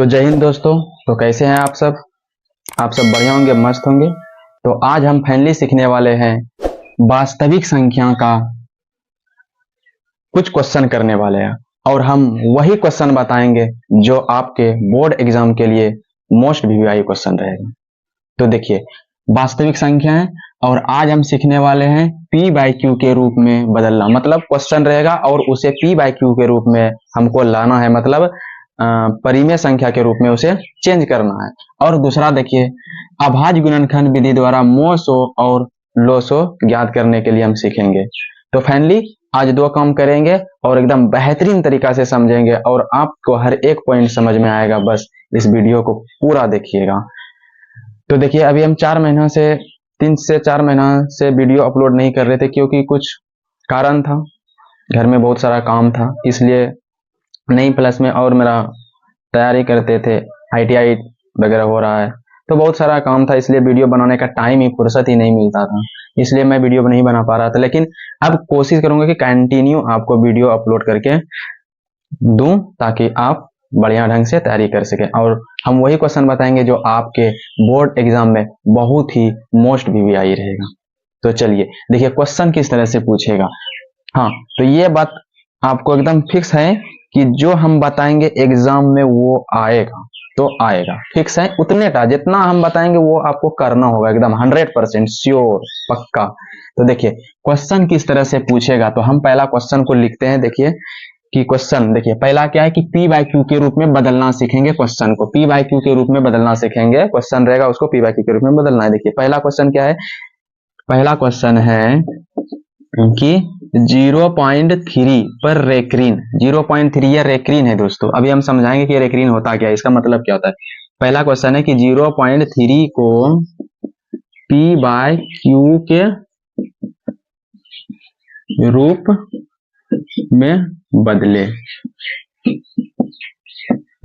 तो जय हिंद दोस्तों। तो कैसे हैं आप सब? आप सब बढ़िया होंगे, मस्त होंगे। तो आज हम फाइनली सीखने वाले हैं वास्तविक संख्या का कुछ क्वेश्चन करने वाले हैं, और हम वही क्वेश्चन बताएंगे जो आपके बोर्ड एग्जाम के लिए मोस्ट वीवीआई क्वेश्चन रहेगा। तो देखिए, वास्तविक संख्या है और आज हम सीखने वाले हैं पी बाई क्यू के रूप में बदलना। मतलब क्वेश्चन रहेगा और उसे पी बाई क्यू के रूप में हमको लाना है, मतलब परिमेय संख्या के रूप में उसे चेंज करना है। और दूसरा देखिए, अभाज्य गुणनखंड विधि द्वारा मोसो और लोसो ज्ञात करने के लिए हम सीखेंगे। तो फाइनली आज दो काम करेंगे और एकदम बेहतरीन तरीका से समझेंगे और आपको हर एक पॉइंट समझ में आएगा। बस इस वीडियो को पूरा देखिएगा। तो देखिए, अभी हम 3 से 4 महीना से वीडियो अपलोड नहीं कर रहे थे क्योंकि कुछ कारण था, घर में बहुत सारा काम था, इसलिए नहीं। प्लस में और मेरा तैयारी करते थे, ITI वगैरह हो रहा है, तो बहुत सारा काम था, इसलिए वीडियो बनाने का टाइम ही, फुर्सत ही नहीं मिलता था, इसलिए मैं वीडियो नहीं बना पा रहा था। लेकिन अब कोशिश करूंगा कि कंटिन्यू आपको वीडियो अपलोड करके दूं ताकि आप बढ़िया ढंग से तैयारी कर सके। और हम वही क्वेश्चन बताएंगे जो आपके बोर्ड एग्जाम में बहुत ही मोस्ट वीवीआई रहेगा। तो चलिए देखिए, क्वेश्चन किस तरह से पूछेगा। हाँ, तो ये बात आपको एकदम फिक्स है कि जो हम बताएंगे एग्जाम में वो आएगा, तो आएगा, फिक्स है। उतने का जितना हम बताएंगे वो आपको करना होगा, एकदम 100% श्योर, पक्का। तो देखिए क्वेश्चन किस तरह से पूछेगा। तो हम पहला क्वेश्चन को लिखते हैं। देखिए कि क्वेश्चन, देखिए पहला क्या है कि पी बाई क्यू के रूप में बदलना सीखेंगे। क्वेश्चन को पी बाई क्यू के रूप में बदलना सीखेंगे। क्वेश्चन रहेगा, उसको पी बाई क्यू के रूप में बदलना है। देखिए पहला क्वेश्चन क्या है। पहला क्वेश्चन है कि 0.3 पर रेक्रीन, 0.3 यह रेक्रीन है दोस्तों। अभी हम समझाएंगे कि रेक्रीन होता क्या है, इसका मतलब क्या होता है। पहला क्वेश्चन है कि 0.3 को पी बाई क्यू के रूप में बदले।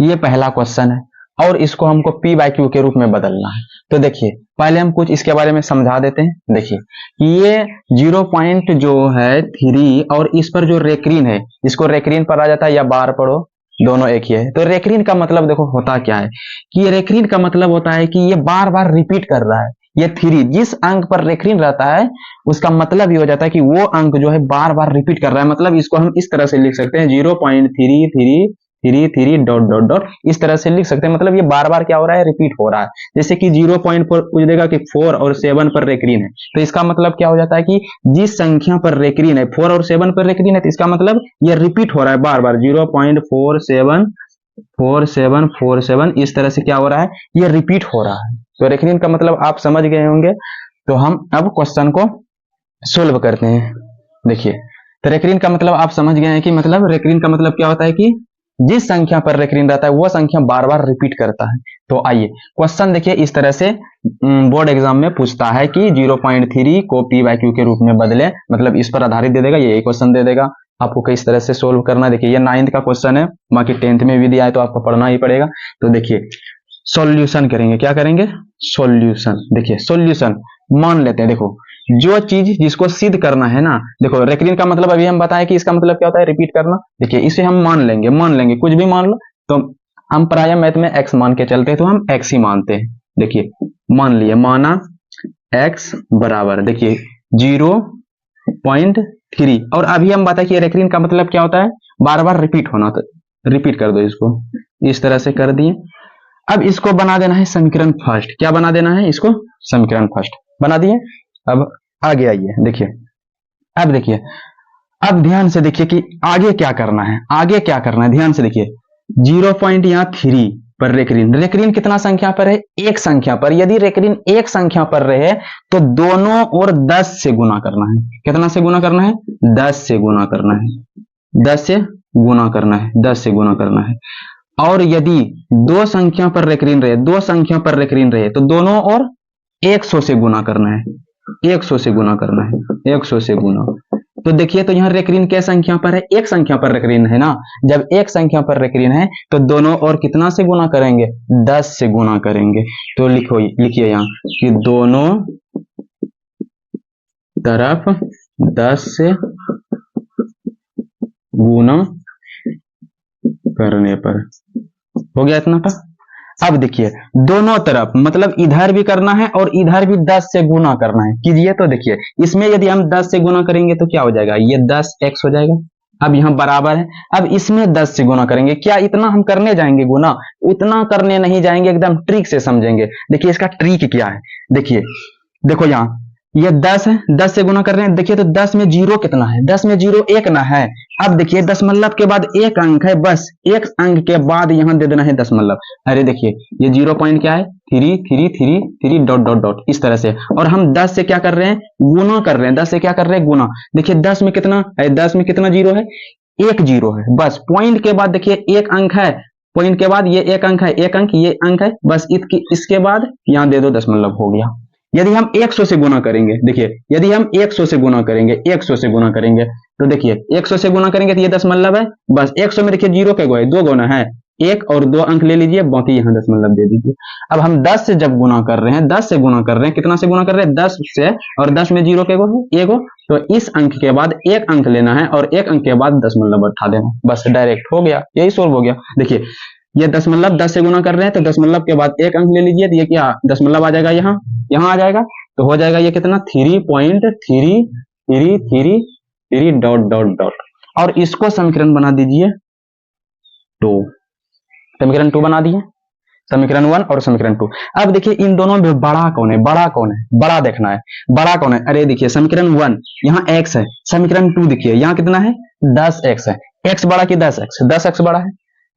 ये पहला क्वेश्चन है और इसको हमको पी बाई क्यू के रूप में बदलना है। तो देखिए पहले हम कुछ इसके बारे में समझा देते हैं। देखिए ये 0.3 और इस पर जो रेक्रीन है, इसको रेक्रीन पर आ जाता है या बार पढ़ो, दोनों एक ही है। तो रेक्रीन का मतलब देखो होता क्या है कि रेक्रीन का मतलब होता है कि ये बार बार रिपीट कर रहा है। ये 3 जिस अंक पर रेक्रीन रहता है उसका मतलब ये हो जाता है कि वो अंक जो है बार बार रिपीट कर रहा है। मतलब इसको हम इस तरह से लिख सकते हैं 0.33 डॉट डॉट डॉट, इस तरह से लिख सकते हैं। मतलब ये बार बार क्या हो रहा है, रिपीट हो रहा है। जैसे कि 0 पर पूछ देगा कि 4 और 7 पर रेक्रीन है, तो इसका मतलब क्या हो जाता है कि जिस संख्या पर रेक्रीन है, 4 और 7 पर रेक्रीन है, तो इसका मतलब ये रिपीट हो रहा है बार बार। 0.474747 इस तरह से क्या हो रहा है, ये रिपीट हो रहा है। तो रेक्रीन का मतलब आप समझ गए होंगे। तो हम अब क्वेश्चन को सोल्व करते हैं। देखिए, तो रेक्रीन का मतलब आप समझ गए हैं कि मतलब रेक्रीन का मतलब क्या होता है कि जिस संख्या पर रेक्रीन रहता है वो संख्या बार बार रिपीट करता है। तो आइए क्वेश्चन देखिए, इस तरह से बोर्ड एग्जाम में पूछता है कि 0.3 को पी बाई क्यू के रूप में बदले, मतलब इस पर आधारित दे देगा, ये क्वेश्चन दे देगा, आपको किस तरह से सोल्व करना है। देखिए ये 9th का क्वेश्चन है, बाकी 10th में भी दिया है तो आपको पढ़ना ही पड़ेगा। तो देखिए सॉल्यूशन करेंगे, क्या करेंगे, सॉल्यूशन। देखिए सॉल्यूशन मान लेते हैं। देखो जो चीज जिसको सिद्ध करना है ना, देखो रेक्रीन का मतलब अभी हम बताएं कि इसका मतलब क्या होता है, रिपीट करना। देखिए इसे हम मान लेंगे कुछ भी मान लो। तो हम प्राय मैथ में x मान के चलते हैं, तो हम x ही मानते हैं। देखिए मान लिए, माना x बराबर, देखिए 0.3, और अभी हम बताएं कि रेक्रीन का मतलब क्या होता है, बार बार रिपीट होना। तो रिपीट कर दो इसको, इस तरह से कर दिए। अब इसको बना देना है समीकरण फर्स्ट। क्या बना देना है इसको, समीकरण फर्स्ट बना दिए। अब आगे आइए, देखिए अब देखिए, अब ध्यान से देखिए कि आगे क्या करना है, आगे क्या करना है, ध्यान से देखिए। 0.3 पर रेक्रीन कितना संख्या पर है, एक संख्या पर। यदि रेक्रीन एक संख्या पर रहे तो दोनों ओर 10 से गुना करना है। कितना से गुना करना है, 10 से गुना करना है, 10 से गुना करना है, 10 से गुना करना है। और यदि दो संख्या पर रेक्रीन रहे तो दोनों ओर 100 से गुना करना है, 100 से गुना करना है, 100 से गुना। तो देखिए, तो यहाँ रेक्रीन क्या संख्या पर है, एक संख्या पर रेक्रीन है ना। जब एक संख्या पर रेक्रीन है तो दोनों और कितना से गुना करेंगे, 10 से गुना करेंगे। तो लिखिए यहाँ कि दोनों तरफ 10 से गुना करने पर हो गया इतना का। अब देखिए दोनों तरफ मतलब इधर भी करना है और इधर भी 10 से गुना करना है। कीजिए तो देखिए इसमें यदि हम 10 से गुना करेंगे तो क्या हो जाएगा, ये 10x हो जाएगा। अब यहाँ बराबर है, अब इसमें 10 से गुना करेंगे। क्या इतना हम करने जाएंगे गुना? उतना करने नहीं जाएंगे, एकदम ट्रिक से समझेंगे। देखिए इसका ट्रिक क्या है, देखिए देखो यहाँ ये 10 है, 10 से गुना कर रहे हैं। देखिए तो 10 में जीरो कितना है, 10 में जीरो एक ना है। अब देखिए दशमलव के बाद एक अंक है, बस एक अंक के बाद यहाँ दे देना है दशमलव। अरे देखिए ये 0 पॉइंट क्या है, 3 डॉट डॉट डॉट इस तरह से। और हम 10 से क्या कर रहे हैं, गुना कर रहे हैं। 10 से क्या कर रहे हैं, गुना। देखिए 10 में कितना है, 10 में कितना जीरो है, एक जीरो है। बस पॉइंट के बाद देखिए एक अंक है, पॉइंट के बाद ये एक अंक है, एक अंक ये अंक है, बस इसके बाद यहाँ दे दो दशमलव, हो गया। यदि हम 100 से गुना करेंगे, देखिए यदि हम 100 से गुना करेंगे, 100 से गुना करेंगे तो देखिए 100 से गुना करेंगे तो ये दशमलव है। बस 100 में देखिए जीरो के गो है, दो गुना है, एक और दो अंक ले लीजिए, बाकी यहाँ दशमलव दे दीजिए। अब हम 10 से जब गुना कर रहे हैं, 10 से गुना कर रहे हैं, कितना से गुना कर रहे हैं, 10 से, और 10 में जीरो के गो है, एगो, तो इस अंक के बाद एक अंक लेना है और एक अंक के बाद दशमलव उठा देना, बस डायरेक्ट हो गया, यही सोल्व हो गया। देखिए ये दशमलव 10 से गुना कर रहे हैं तो दशमलव के बाद एक अंक ले लीजिए, तो ये क्या दशमलव आ जाएगा, यहाँ यहाँ आ जाएगा, तो हो जाएगा ये कितना 3.333 डॉट डॉट डॉट। और इसको समीकरण बना दीजिए 2, समीकरण 2 बना दिए, समीकरण 1 और समीकरण 2। अब देखिए इन दोनों में बड़ा कौन है, बड़ा कौन है, बड़ा देखना है, बड़ा कौन है। अरे देखिए समीकरण 1 यहाँ x है, समीकरण 2 देखिए यहाँ कितना है, 10x है। x बड़ा कि 10x, 10x बड़ा है।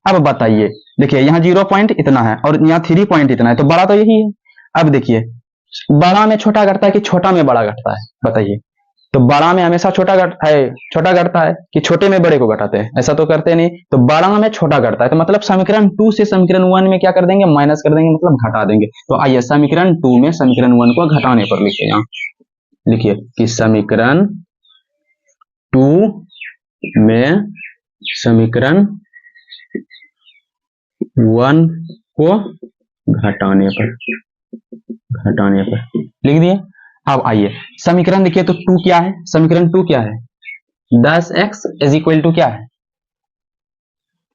अब बताइए, देखिए यहाँ 0 पॉइंट इतना है और यहाँ 3 पॉइंट इतना है, तो बड़ा तो यही है। अब देखिए बड़ा में छोटा घटता है कि छोटा में बड़ा घटता है, बताइए। तो बड़ा में हमेशा छोटा घटता है कि छोटे में बड़े को घटाते हैं, ऐसा तो करते नहीं। तो बड़ा में छोटा घटता है, तो मतलब समीकरण 2 से समीकरण 1 में क्या कर देंगे, माइनस कर देंगे, मतलब घटा देंगे। तो आइए समीकरण 2 में समीकरण 1 को घटाने पर लिखिए, यहाँ लिखिए कि समीकरण 2 में समीकरण 1 को घटाने पर लिख दिए। अब आइए समीकरण देखिए, तो 2 क्या है, समीकरण 2 क्या है, 10x इज इक्वल टू क्या है,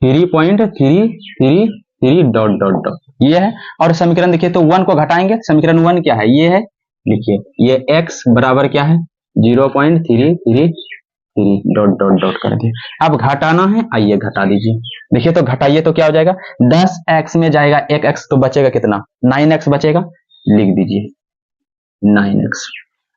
3.333 डॉट डॉट डॉट, ये है। और समीकरण देखिए तो 1 को घटाएंगे, समीकरण 1 क्या है, ये है, लिखिए ये x बराबर क्या है, 0.333 डॉट डॉट डॉट कर दिए। अब घटाना है, आइए घटा दीजिए। देखिए तो घटाइए तो क्या हो जाएगा, 10x में जाएगा एक x, तो बचेगा कितना, 9x बचेगा, लिख दीजिए 9x।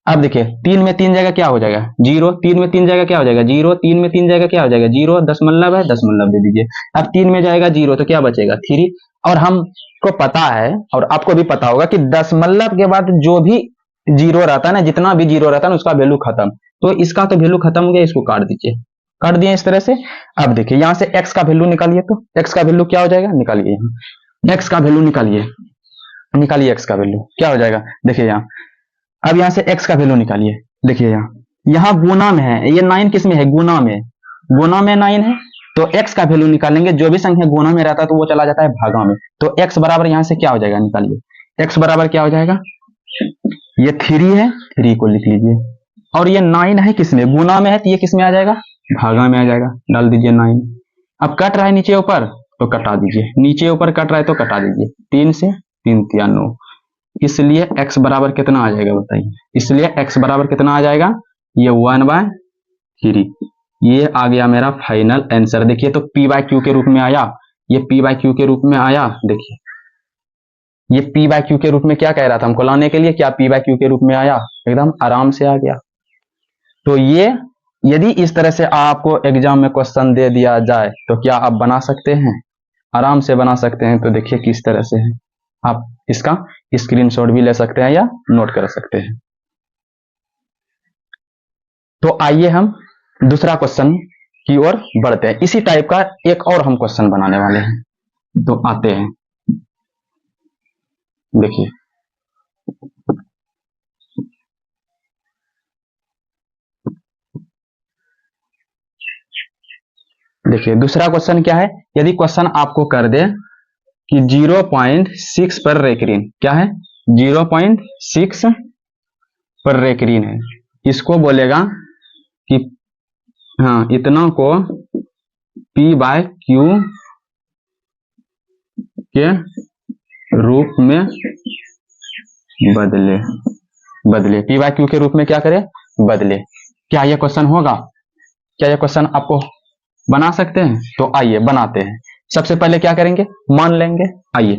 अब देखिए 3 में 3 जगह क्या हो जाएगा, 0, 3 में 3 जगह क्या हो जाएगा, 0, 3 में 3 जगह क्या हो जाएगा, 0, दशमलव है, दशमलव दे दीजिए। अब 3 में जाएगा 0 तो क्या बचेगा 3। और हमको पता है और आपको भी पता होगा कि दशमलव के बाद जो भी जीरो रहता है ना, जितना भी जीरो रहता है ना, उसका वैल्यू खत्म। तो इसका तो वैल्यू खत्म हो गया, इसको काट दीजिए, काट दिए इस तरह से। अब देखिए यहाँ से x का वैल्यू निकालिए, तो x का वैल्यू क्या हो जाएगा, निकालिए यहाँ x का वैल्यू निकालिए, x का वैल्यू क्या हो जाएगा, देखिए यहाँ। अब यहाँ से x का वैल्यू निकालिए, देखिए यहाँ गुना में है, ये 9 किस में है, गुना में, 9 है। तो x का वैल्यू निकालेंगे, जो भी संख्या गुना में रहता है तो वो चला जाता है भागा में। तो x बराबर यहाँ से क्या हो जाएगा, निकालिए x बराबर क्या हो जाएगा, ये 3 है, 3 को लिख लीजिए। और ये 9 है किसमें, गुना में है, तो ये किसमें आ जाएगा, भागा में आ जाएगा, डाल दीजिए 9। अब कट रहा है नीचे ऊपर तो कटा दीजिए, नीचे ऊपर कट रहा है तो कटा दीजिए, 3 से 3 तिया 9, इसलिए x बराबर कितना आ जाएगा बताइए, इसलिए x बराबर कितना आ जाएगा, ये 1/3। ये आ गया मेरा फाइनल आंसर। देखिए तो p/q के रूप में आया, ये p/q के रूप में आया। देखिए ये p/q के रूप में क्या कह रहा था हमको लाने के लिए, क्या p/q के रूप में आया, एकदम आराम से आ गया। तो ये यदि इस तरह से आपको एग्जाम में क्वेश्चन दे दिया जाए तो क्या आप बना सकते हैं, आराम से बना सकते हैं। तो देखिए किस तरह से है, आप इसका स्क्रीनशॉट भी ले सकते हैं या नोट कर सकते हैं। तो आइए हम दूसरा क्वेश्चन की ओर बढ़ते हैं। इसी टाइप का एक और हम क्वेश्चन बनाने वाले हैं, तो आते हैं। देखिए दूसरा क्वेश्चन क्या है, यदि क्वेश्चन आपको कर दे कि 0.6 पर रेकरीन, क्या है 0.6 पर रेकरीन है, इसको बोलेगा कि हाँ इतना को p/q के रूप में बदले पी बाय क्यू के रूप में क्या करे, बदले। क्या यह क्वेश्चन होगा? क्या यह क्वेश्चन आपको बना सकते हैं? तो आइए बनाते हैं। सबसे पहले क्या करेंगे, मान लेंगे। आइए,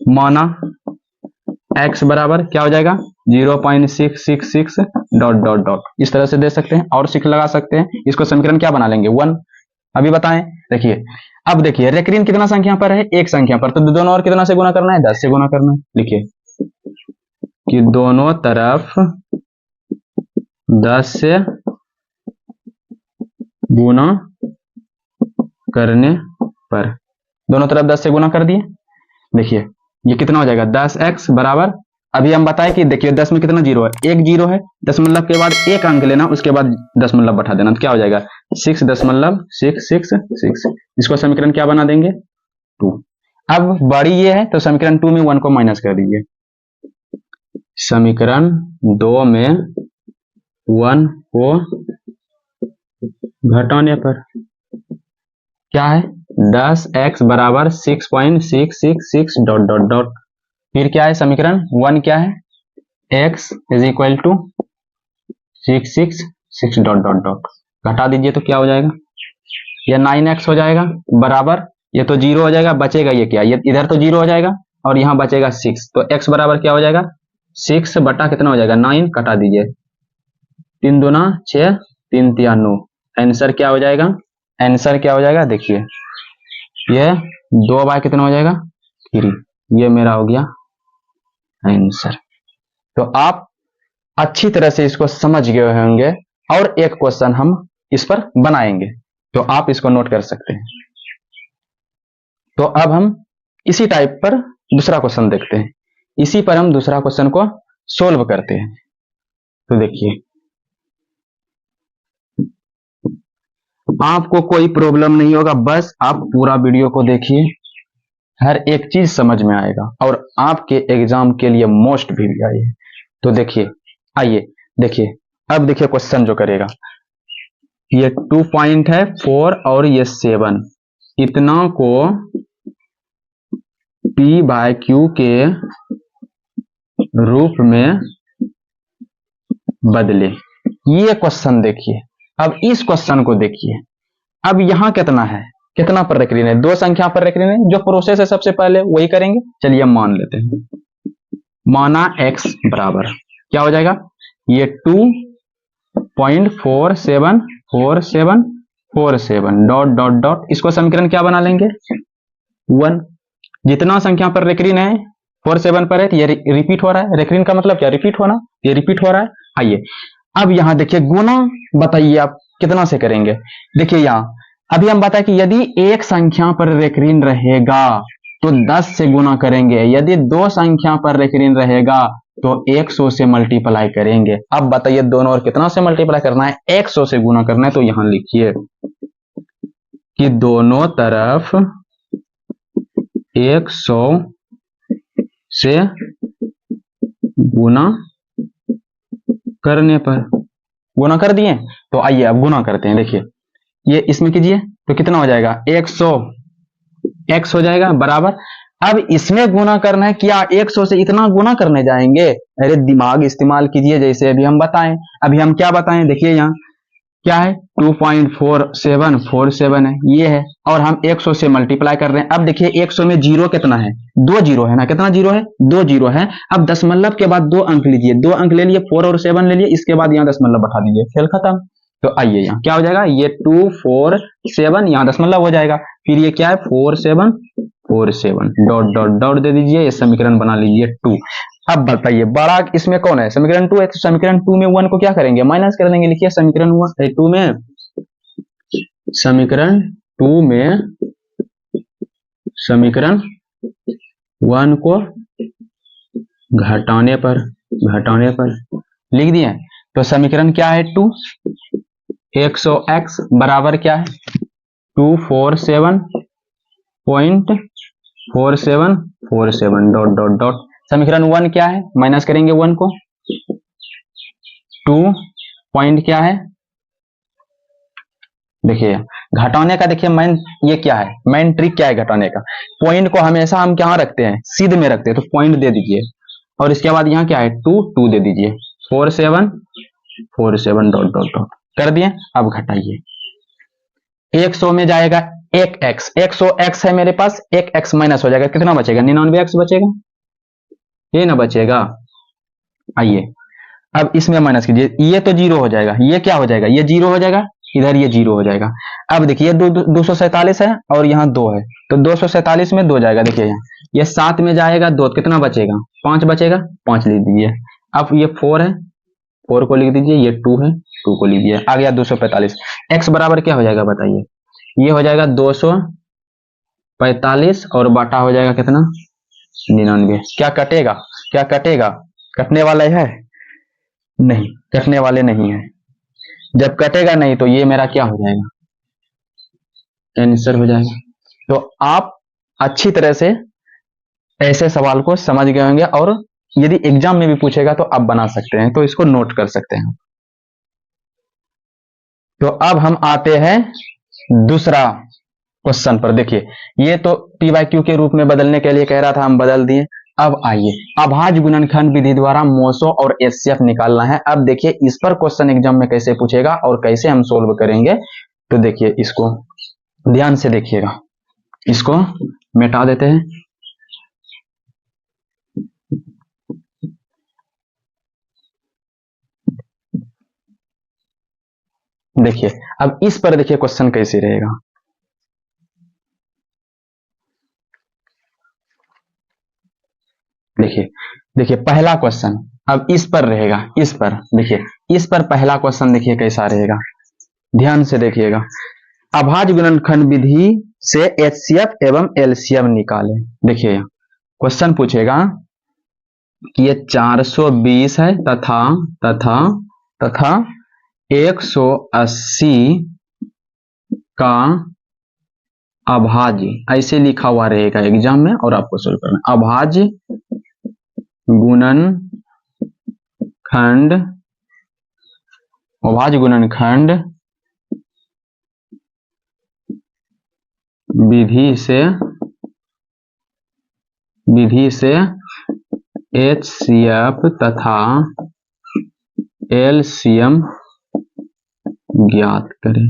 माना x बराबर क्या हो जाएगा, 0.666 डॉट डॉट डॉट, इस तरह से दे सकते हैं और सिक्स लगा सकते हैं। इसको समीकरण क्या बना लेंगे, 1। अभी बताएं, देखिए अब देखिए रेक्रीन कितना संख्या पर है, एक संख्या पर, तो दोनों और कितना से गुना करना है, 10 से गुना करना है। लिखिए कि दोनों तरफ 10 से गुना करने पर, दोनों तरफ 10 से गुना कर दिए। देखिए ये कितना हो जाएगा, 10x बराबर, अभी हम बताएं कि देखिए 10 में कितना जीरो है, एक जीरो है, दशमलव के बाद एक अंक लेना, उसके बाद दशमलव बैठा देना, तो क्या हो जाएगा 6.666। इसको समीकरण क्या बना देंगे, 2। अब बड़ी ये है तो समीकरण 2 में 1 को माइनस कर दीजिए। समीकरण 2 में 1 को घटाने पर क्या है, 10x बराबर 6.666 डॉट डॉट डॉट, फिर क्या है समीकरण 1 क्या है, x is equal to 666 dot dot dot, घटा दीजिए तो क्या हो जाएगा, यह 9x हो जाएगा बराबर, ये तो जीरो हो जाएगा, बचेगा ये क्या, ये इधर तो जीरो हो जाएगा और यहाँ बचेगा 6, तो x बराबर क्या हो जाएगा, 6 बटा कितना हो जाएगा 9, कटा दीजिए, 3 दूना 6, 3 तिया 9, आंसर क्या हो जाएगा, आंसर क्या हो जाएगा, देखिए ये 2 बाय कितना हो जाएगा 3, ये मेरा हो गया आंसर। तो आप अच्छी तरह से इसको समझ गए होंगे और एक क्वेश्चन हम इस पर बनाएंगे, तो आप इसको नोट कर सकते हैं। तो अब हम इसी टाइप पर दूसरा क्वेश्चन देखते हैं, इसी पर हम दूसरा क्वेश्चन को सोल्व करते हैं। तो देखिए आपको कोई प्रॉब्लम नहीं होगा, बस आप पूरा वीडियो को देखिए, हर एक चीज समझ में आएगा और आपके एग्जाम के लिए मोस्ट भी आई है। तो देखिए, आइए देखिए, अब देखिए क्वेश्चन जो करेगा, ये 2 पॉइंट है 4 और ये 7, इतना को P बाय Q के रूप में बदले। ये क्वेश्चन देखिए, अब इस क्वेश्चन को देखिए, अब यहां कितना है, कितना पर रेक्रीन है, 2 संख्या पर रेक्रीन है, जो प्रोसेस है सबसे पहले वही करेंगे। चलिए मान लेते हैं, माना x बराबर क्या हो जाएगा, ये 2.474747 डॉट डॉट डॉट, इसको समीकरण क्या बना लेंगे 1। जितना संख्या पर रेक्रीन है 47 पर है, तो ये रिपीट हो रहा है, रेक्रीन का मतलब क्या, रिपीट होना, ये रिपीट हो रहा है। आइए अब यहां देखिए गुना, बताइए आप कितना से करेंगे। देखिए यहां अभी हम बताएं कि यदि एक संख्या पर रेक्रीन रहेगा तो 10 से गुना करेंगे, यदि 2 संख्या पर रेक्रीन रहेगा तो 100 से मल्टीप्लाई करेंगे। अब बताइए दोनों और कितना से मल्टीप्लाई करना है, 100 से गुना करना है, तो यहां लिखिए कि दोनों तरफ 100 से गुना करने पर, गुना कर दिए, तो आइए अब गुना करते हैं। देखिए ये इसमें कीजिए तो कितना हो जाएगा, 100 x हो जाएगा बराबर, अब इसमें गुना करना है, क्या 100 से इतना गुना करने जाएंगे, अरे दिमाग इस्तेमाल कीजिए, जैसे अभी हम बताएं, अभी हम क्या बताएं, देखिए यहाँ क्या है 2.4747 है, ये है, और हम 100 से मल्टीप्लाई कर रहे हैं। अब देखिए 100 में जीरो कितना है, 2 जीरो है ना, कितना जीरो है, 2 जीरो है। अब दशमलव के बाद 2 अंक लीजिए, 2 अंक ले लिए, 4 और 7 ले लिए, इसके बाद यहाँ दशमलव बैठा दीजिए, खेल खत्म। तो आइए यहाँ क्या हो जाएगा, ये 247, यहाँ दशमलव हो जाएगा, फिर ये क्या है 4747 डॉट डॉट डॉट दे दीजिए, ये समीकरण बना लीजिए 2। अब बताइए बड़ा इसमें कौन है, समीकरण 2 है, तो समीकरण 2 में 1 को क्या करेंगे, माइनस कर देंगे। लिखिए समीकरण 2 में, समीकरण 2 में समीकरण 1 को घटाने पर लिख दिए, तो समीकरण क्या है 2, 100x बराबर क्या है 247.4747 डॉट डॉट डॉट, समीकरण 1 क्या है, माइनस करेंगे 1 को, 2 पॉइंट क्या है देखिए घटाने का, देखिए मेन ये क्या है, मेन ट्रिक क्या है घटाने का, पॉइंट को हमेशा हम क्या रखते हैं, सीध में रखते हैं, तो पॉइंट दे दीजिए और इसके बाद यहाँ क्या है 2 2 दे दीजिए, 4 7 4 7 डॉट डॉट डॉट कर दिए। अब घटाइए, 100 में जाएगा एक एक्स, 100 एक्स है मेरे पास, एक एक्स माइनस हो जाएगा, कितना बचेगा 99 एक्स बचेगा, ये ना बचेगा। आइए अब इसमें माइनस कीजिए, ये तो जीरो हो जाएगा, ये क्या हो जाएगा, ये जीरो हो जाएगा, इधर ये जीरो हो जाएगा। अब देखिए 247 है और यहाँ 2 है, तो 247 में 2 जाएगा, देखिए यहाँ ये 7 में जाएगा 2, कितना बचेगा 5 बचेगा, 5 लिख दीजिए। अब ये 4 है, 4 को लिख दीजिए, ये 2 है, 2 को लीजिए, आ गया 245। एक्स बराबर क्या हो जाएगा बताइए, ये हो जाएगा 245 और बाटा हो जाएगा कितना 99। क्या कटेगा, क्या कटेगा, कटने वाला है नहीं, कटने वाले नहीं है। जब कटेगा नहीं तो ये मेरा क्या हो जाएगा, आंसर हो जाएगा। तो आप अच्छी तरह से ऐसे सवाल को समझ गए होंगे और यदि एग्जाम में भी पूछेगा तो आप बना सकते हैं, तो इसको नोट कर सकते हैं। तो अब हम आते हैं दूसरा क्वेश्चन पर। देखिए ये तो पी बाई क्यू के रूप में बदलने के लिए कह रहा था, हम बदल दिए। अब आइए अभाज्य गुणनखंड विधि द्वारा मोसो और एचसीएफ निकालना है। अब देखिए इस पर क्वेश्चन एग्जाम में कैसे पूछेगा और कैसे हम सोल्व करेंगे, तो देखिए इसको ध्यान से देखिएगा, इसको मिटा देते हैं। देखिए अब इस पर देखिए क्वेश्चन कैसे रहेगा। देखिए देखिए पहला क्वेश्चन अब इस पर रहेगा, इस पर देखिए, इस पर पहला क्वेश्चन देखिए कैसा रहेगा, ध्यान से देखिएगा। अभाज्य गुणनखंड विधि से एचसीएफ एवं एलसीएम निकालें। देखिए क्वेश्चन पूछेगा कि ये 420 है तथा तथा तथा 180 का अभाज्य, ऐसे लिखा हुआ रहेगा एग्जाम में और आपको सोल्व करना। अभाज्य गुणनखंड, अभाज्य गुणनखंड विधि से एचसीएफ तथा एलसीएम ज्ञात करें।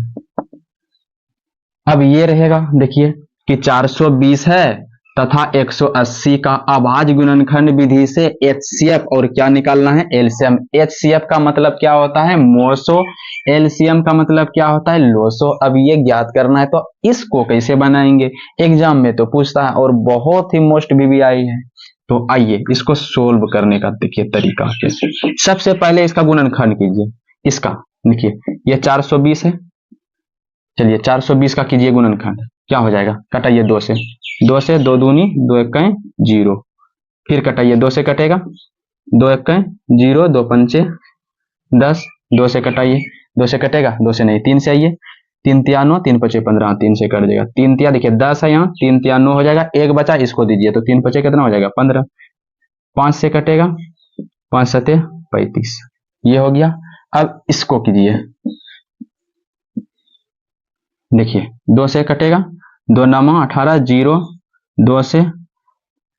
अब ये रहेगा देखिए कि 420 है तथा 180 का अभाज्य गुणनखंड विधि से एचसीएफ और क्या निकालना है एलसीएम। एचसीएफ का मतलब क्या होता है मोसो, एलसीएम का मतलब क्या होता है लोसो। अब ये ज्ञात करना है, तो इसको कैसे बनाएंगे, एग्जाम में तो पूछता है और बहुत ही मोस्ट वीवीआई है। तो आइए इसको सोल्व करने का देखिए तरीका। सबसे पहले इसका गुणनखंड कीजिए, इसका देखिए ये 420 है, चलिए 420 का कीजिए गुणनखंड, क्या हो जाएगा, कटाइए 2 से, 2 से 2 दूनी 2 इक्के 0, फिर कटाइए 2 से कटेगा, 2 इक्के 0, 2 पंचे 10, 2 से कटाइए, 2 से कटेगा, 2 से नहीं 3 से आइए, 3 तिया 9, 3 पचे 15, 3 से कट जाएगा, 3 तिया देखिए 10 है यहाँ, 3 तिया 9 हो जाएगा, एक बचा इसको दीजिए, तो 3 पचे कितना हो जाएगा 15, 5 से कटेगा, 5 सते 35, ये हो गया। अब इसको कीजिए, देखिए 2 से कटेगा, 2 9 18 0, 2 से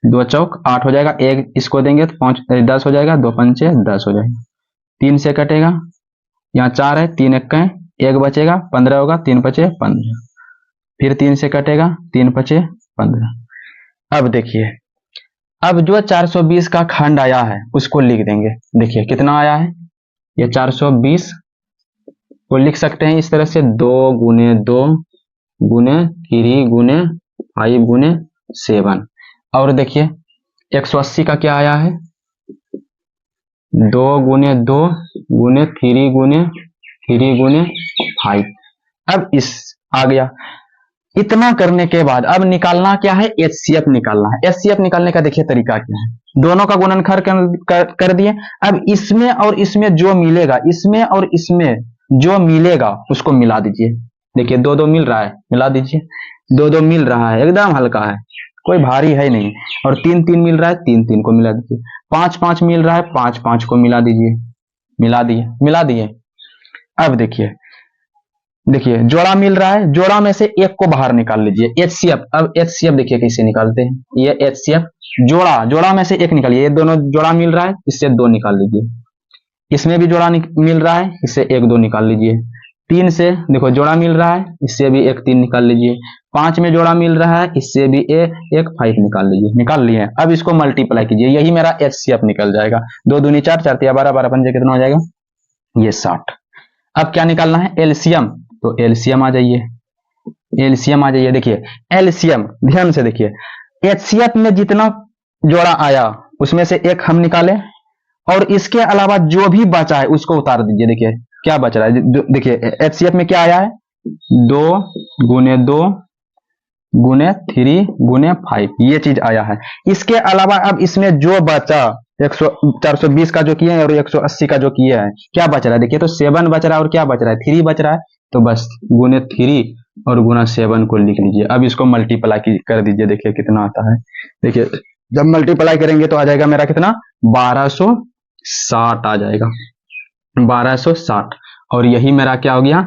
2 चौक 8 हो जाएगा, एक इसको देंगे तो 5 10 हो जाएगा, 2 पंचे 10 हो जाएगा, 3 से कटेगा, यहाँ 4 है, 3 इक्के एक बचेगा 15 होगा, 3 पचे 15, फिर 3 से कटेगा, 3 पचे 15। अब देखिए अब जो 420 का खंड आया है उसको लिख देंगे। देखिए कितना आया है, ये 420 को लिख सकते हैं इस तरह से 2 गुने 2 गुने 3 गुने 5 गुने 7। और देखिए 180 का क्या आया है, 2 गुने 2 गुने 3 गुने 3 गुने 5। अब इस आ गया, इतना करने के बाद अब निकालना क्या है, एचसीएफ निकालना है। एचसीएफ निकालने का देखिए तरीका क्या है, दोनों का गुणनखंड कर दिए। अब इसमें और इसमें जो मिलेगा, इसमें और इसमें जो मिलेगा उसको मिला दीजिए। देखिए 2 2 मिल रहा है, मिला दीजिए, 2 2 मिल रहा है, एकदम हल्का है, कोई भारी है नहीं। और 3 3 मिल रहा है, 3 3 को मिला दीजिए। 5 5 मिल रहा है, 5 5 को मिला दीजिए, मिला दिए, मिला दिए। अब देखिए देखिए जोड़ा मिल रहा है, जोड़ा में से एक को बाहर निकाल लीजिए, एचसीएफ। अब एचसीएफ देखिए कैसे निकालते हैं, ये एचसीएफ जोड़ा, जोड़ा में से एक निकालिए, ये दोनों जोड़ा मिल रहा है, इससे दो निकाल लीजिए। इसमें भी जोड़ा मिल रहा है, इससे एक दो निकाल लीजिए। 3 से देखो जोड़ा मिल रहा है, इससे भी एक 3 निकाल लीजिए। 5 में जोड़ा मिल रहा है, इससे भी एक 5 निकाल लीजिए। निकाल लिए। अब इसको मल्टीप्लाई कीजिए, यही मेरा एचसीएफ निकल जाएगा। 2 दूनी 4, 4 तिया 12, 12 पंजे कितना हो जाएगा, ये 60। अब क्या निकालना है, एलसीएम। तो एलसीएम आ जाइए, एलसीएम आ जाइए। देखिए एलसीएम ध्यान से देखिए, एचसीएफ में जितना जोड़ा आया उसमें से एक हम निकाले, और इसके अलावा जो भी बचा है उसको उतार दीजिए। देखिए क्या बच रहा है, देखिए एचसीएफ में क्या आया है, 2 गुने 2 गुने 3 गुने 5, ये चीज आया है। इसके अलावा अब इसमें जो बचा 420 का जो किया है और 180 का जो किया है, क्या बच रहा है, देखिए तो 7 बच रहा है और क्या बच रहा है, 3 बच रहा है। तो बस गुने 3 और गुना 7 को लिख लीजिए। अब इसको मल्टीप्लाई कर दीजिए, देखिए कितना आता है। देखिए जब मल्टीप्लाई करेंगे तो आ जाएगा मेरा कितना, 1260 आ जाएगा, 1260। और यही मेरा क्या हो गया,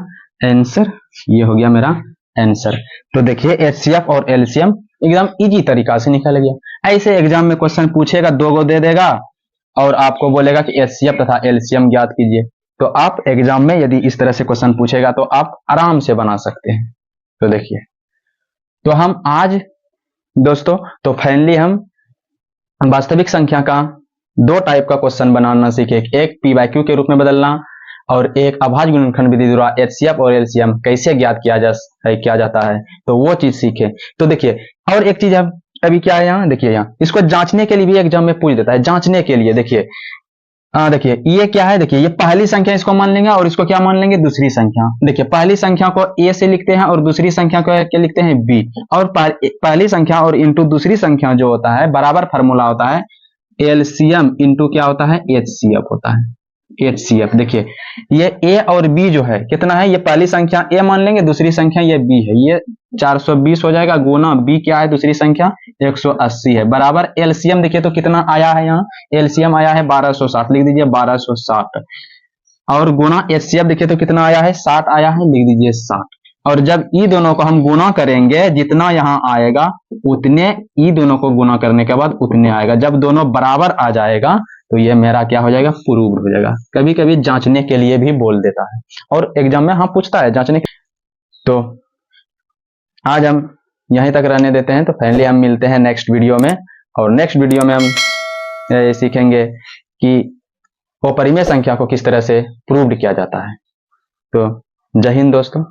आंसर। ये हो गया मेरा आंसर। तो देखिए एचसीएफ और एलसीएम एकदम इजी तरीका से निकल गया। ऐसे एग्जाम में क्वेश्चन पूछेगा, 2 गो दे देगा और आपको बोलेगा कि एचसीएफ तथा एलसीएम ज्ञात कीजिए। तो आप एग्जाम में यदि इस तरह से क्वेश्चन पूछेगा तो आप आराम से बना सकते हैं। तो देखिए, तो हम आज दोस्तों, तो फाइनली हम वास्तविक संख्या का 2 टाइप का क्वेश्चन बनाना सीखे, एक पीवाईक्यू के रूप में बदलना और एक अभाज्य गुणनखंड विधि द्वारा एचसीएफ और एलसीएम कैसे ज्ञात किया जाता है, तो वो चीज सीखे। तो देखिए और एक चीज है, अभी क्या है यहाँ, देखिए यहाँ इसको जांचने के लिए भी एग्जाम में पूछ देता है, जांचने के लिए। देखिए देखिए ये क्या है, देखिए ये पहली संख्या इसको मान लेंगे और इसको क्या मान लेंगे, दूसरी संख्या। देखिए पहली संख्या को ए से लिखते हैं और दूसरी संख्या को क्या लिखते हैं, बी। और पहली संख्या और इंटू दूसरी संख्या जो होता है, बराबर फार्मूला होता है एलसीएम इंटू क्या होता है, एचसीएफ होता है, एचसीएफ। देखिए ये ए और बी जो है कितना है, ये पहली संख्या ए मान लेंगे, दूसरी संख्या ये बी है, ये 420 हो जाएगा, गुना बी क्या है, दूसरी संख्या 180 है, बराबर एलसीएम। देखिए तो कितना आया है, यहाँ एलसीएम आया है 1260, लिख दीजिए 1260। और गुना एचसीएफ देखिए तो कितना आया है, 60 आया है, लिख दीजिए 60। और जब ई दोनों को हम गुना करेंगे, जितना यहाँ आएगा उतने, ई दोनों को गुना करने के बाद उतने आएगा। जब दोनों बराबर आ जाएगा तो ये मेरा क्या हो जाएगा, प्रूव्ड हो जाएगा। कभी कभी जांचने के लिए भी बोल देता है और एग्जाम में हाँ पूछता है जांचने। तो आज हम यहीं तक रहने देते हैं। तो फाइनली हम मिलते हैं नेक्स्ट वीडियो में, और नेक्स्ट वीडियो में हम सीखेंगे कि अपरिमेय संख्या को किस तरह से प्रूव्ड किया जाता है। तो जय हिंद दोस्तों।